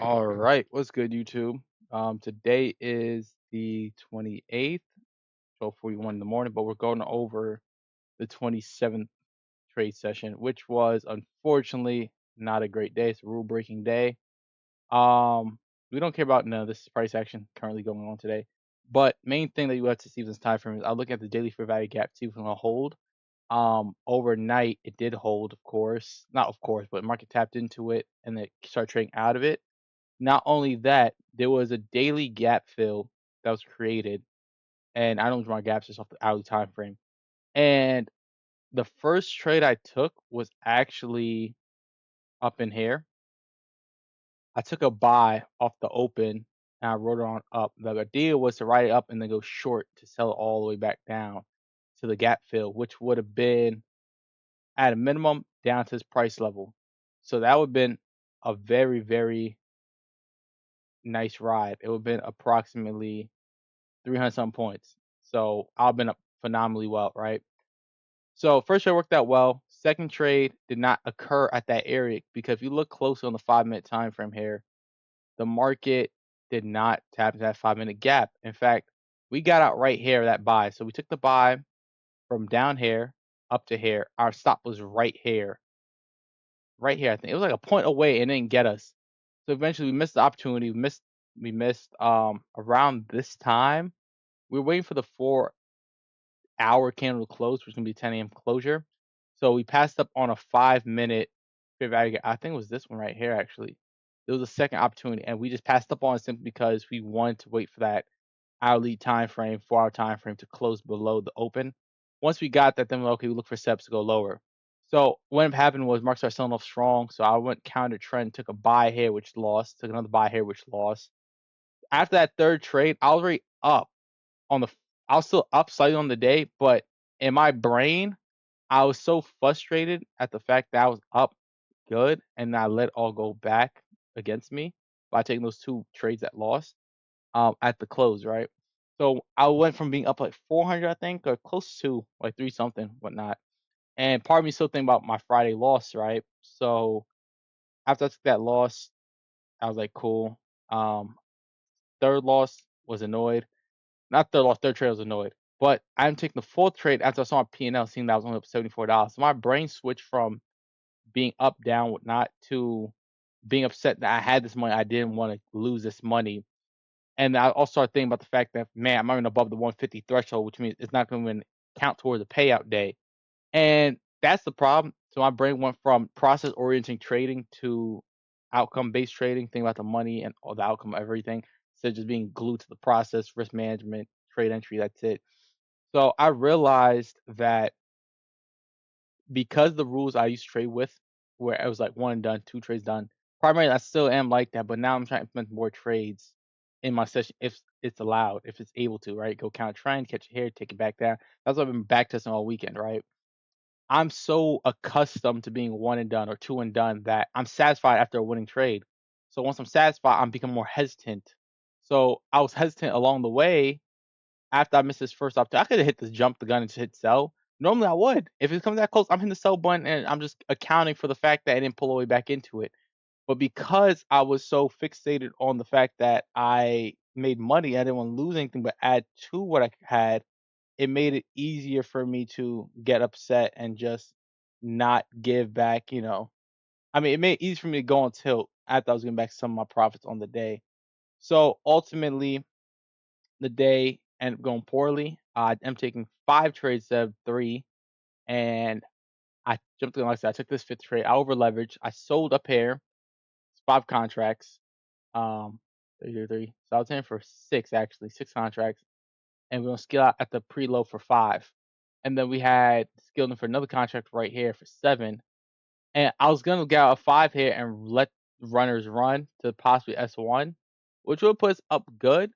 All right, what's good, YouTube? Today is the 28th, 12:41 in the morning, but we're going over the 27th trade session, which was unfortunately not a great day. It's a rule-breaking day. Um, we don't care about none of this price action currently going on today, but main thing that you have to see with this time frame is I look at the daily fair value gap, see if it's gonna hold. Overnight it did hold, of course, not of course, but market tapped into it and then started trading out of it. Not only that, there was a daily gap fill that was created, and I don't draw gaps just off the hourly time frame. And the first trade I took was actually up in here. I took a buy off the open and I wrote it on up. The idea was to write it up and then go short to sell it all the way back down to the gap fill, which would have been at a minimum down to this price level. So that would have been a very, very nice ride. It would have been approximately 300 some points. So I've been up phenomenally well, right? So first trade worked out well. Second trade did not occur at that area because if you look closely on the 5 minute time frame here, the market did not tap into that 5 minute gap. In fact, we got out right here that buy. So we took the buy from down here up to here. Our stop was right here. Right here, I think. It was like a point away and didn't get us. So eventually we missed the opportunity. We missed around this time. We were waiting for the 4 hour candle close, which is gonna be 10 a.m. closure. So we passed up on a 5 minute fair value gap. I think it was this one right here actually. There was a second opportunity, and we just passed up on it simply because we wanted to wait for that hourly time frame, 4 hour time frame to close below the open. Once we got that, then we're okay, we look for steps to go lower. So what ended up happening was markets started selling off strong. So I went counter trend, took a buy here, which lost, took another buy here, which lost. After that third trade, I was already up on the I was still up slightly on the day, but in my brain, I was so frustrated at the fact that I was up good and I let all go back against me by taking those 2 trades that lost, at the close, right? So I went from being up like 400, I think, or close to like 3 something, whatnot. And part of me still thinking about my Friday loss, right? So after I took that loss, I was like, cool. Um, third loss was annoyed. Not third loss, third trade, I was annoyed. But I'm taking the fourth trade after I saw my P&L, seeing that I was only up $74. So my brain switched from being up, down, whatnot, to being upset that I had this money. I didn't want to lose this money. And I also started thinking about the fact that, man, I'm not even above the 150 threshold, which means it's not going to count towards the payout day. And that's the problem. So my brain went from process orienting trading to outcome based trading, thinking about the money and all the outcome of everything, instead of just being glued to the process, risk management, trade entry, that's it. So I realized that because the rules I used to trade with, where it was like one and done, 2 trades done, primarily I still am like that, but now I'm trying to implement more trades in my session if it's allowed, if it's able to, right? Go count trend, catch it here, take it back down. That's what I've been back testing all weekend, right? I'm so accustomed to being one and done or two and done that I'm satisfied after a winning trade. So once I'm satisfied, I'm becoming more hesitant. So I was hesitant along the way after I missed this first opportunity. I could have hit this jump the gun and just hit sell. Normally I would. If it comes that close, I'm hitting the sell button and I'm just accounting for the fact that I didn't pull all the way back into it. But because I was so fixated on the fact that I made money, I didn't want to lose anything but add to what I had, it made it easier for me to get upset and just not give back, I mean, it made it easy for me to go on tilt after I was getting back some of my profits on the day. So ultimately, the day ended up going poorly. I'm taking 5 trades instead of 3, and I jumped in. Like I said, I took this fifth trade. I over leveraged. I sold a pair, 5 contracts. Um, 3, so I was in for 6 actually, 6 contracts, and we're gonna scale out at the preload for 5. And then we had skilled in for another contract right here for 7. And I was gonna get out a 5 here and let runners run to possibly S1, which would put us up good.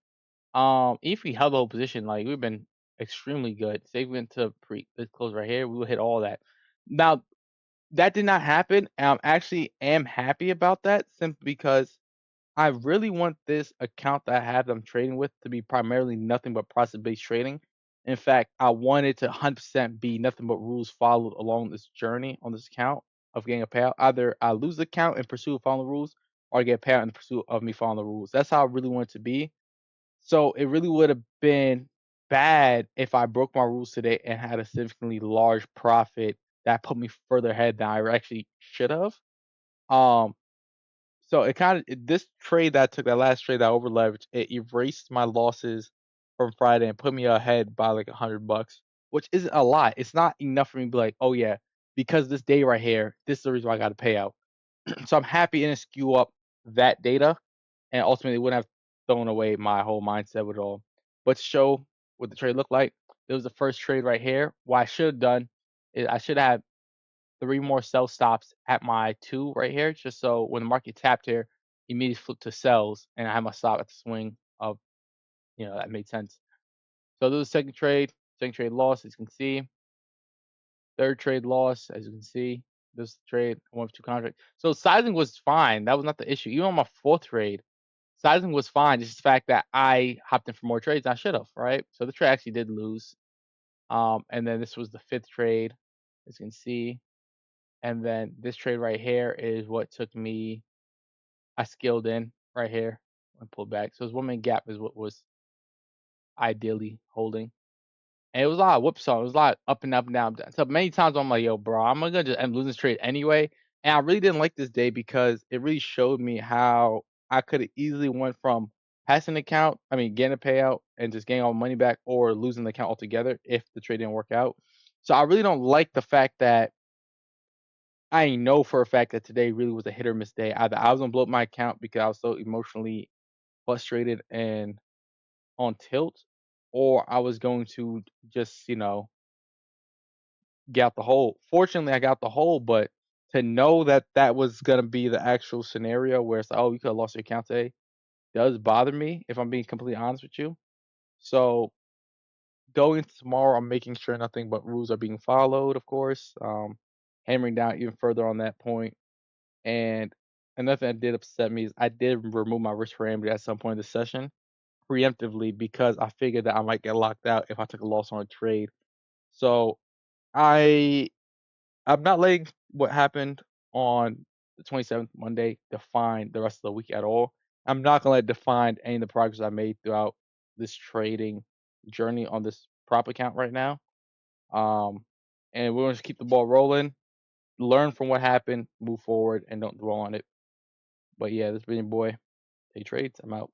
If we held the whole position, like we've been extremely good. Say we went to this close right here, we would hit all that. Now that did not happen, and I'm actually am happy about that simply because I really want this account that I have that I'm trading with to be primarily nothing but process-based trading. In fact, I want it to 100% be nothing but rules followed along this journey on this account of getting a payout. Either I lose the account and pursue following the rules, or I get a payout in the pursuit of me following the rules. That's how I really want it to be. So it really would have been bad if I broke my rules today and had a significantly large profit that put me further ahead than I actually should have. Um, so it kind of this trade that I took, that last trade that I over leveraged, it erased my losses from Friday and put me ahead by like $100, which isn't a lot. It's not enough for me to be like, oh yeah, because this day right here, this is the reason why I got to pay out. So I'm happy and skew up that data, and ultimately wouldn't have thrown away my whole mindset with it all. But to show what the trade looked like, it was the first trade right here. What I should have done is I should have 3 more sell stops at my 2 right here, just so when the market tapped here, immediately flip to sells, and I have my stop at the swing of, that made sense. So this was second trade loss, as you can see. Third trade loss, as you can see. This trade, 1 of 2 contract. So sizing was fine. That was not the issue. Even on my fourth trade, sizing was fine. Just the fact that I hopped in for more trades than I should have, right? So the trade actually did lose. And then this was the fifth trade, as you can see. And then this trade right here is what took me, I scaled in right here and pulled back. So this 1 minute gap is what was ideally holding. And it was a lot of whipsaw. It was a lot of up and up and down. So many times I'm like, yo, bro, I'm gonna just end losing this trade anyway. And I really didn't like this day because it really showed me how I could have easily went from passing the account, getting a payout and just getting all my money back, or losing the account altogether if the trade didn't work out. So I really don't like the fact that I know for a fact that today really was a hit or miss day. Either I was gonna blow up my account because I was so emotionally frustrated and on tilt, or I was going to just, get out the hole. Fortunately, I got the hole, but to know that that was gonna be the actual scenario where it's like, oh, you could have lost your account today, does bother me if I'm being completely honest with you. So going into tomorrow, I'm making sure nothing but rules are being followed, of course. Hammering down even further on that point. And another thing that did upset me is I did remove my risk parameter at some point in the session preemptively because I figured that I might get locked out if I took a loss on a trade. So I I'm not letting what happened on the 27th Monday define the rest of the week at all. I'm not gonna let it define any of the progress I made throughout this trading journey on this prop account right now. Um, and we're gonna just keep the ball rolling, learn from what happened, move forward, and don't dwell on it. But yeah, this has been your boy. Take trades. I'm out.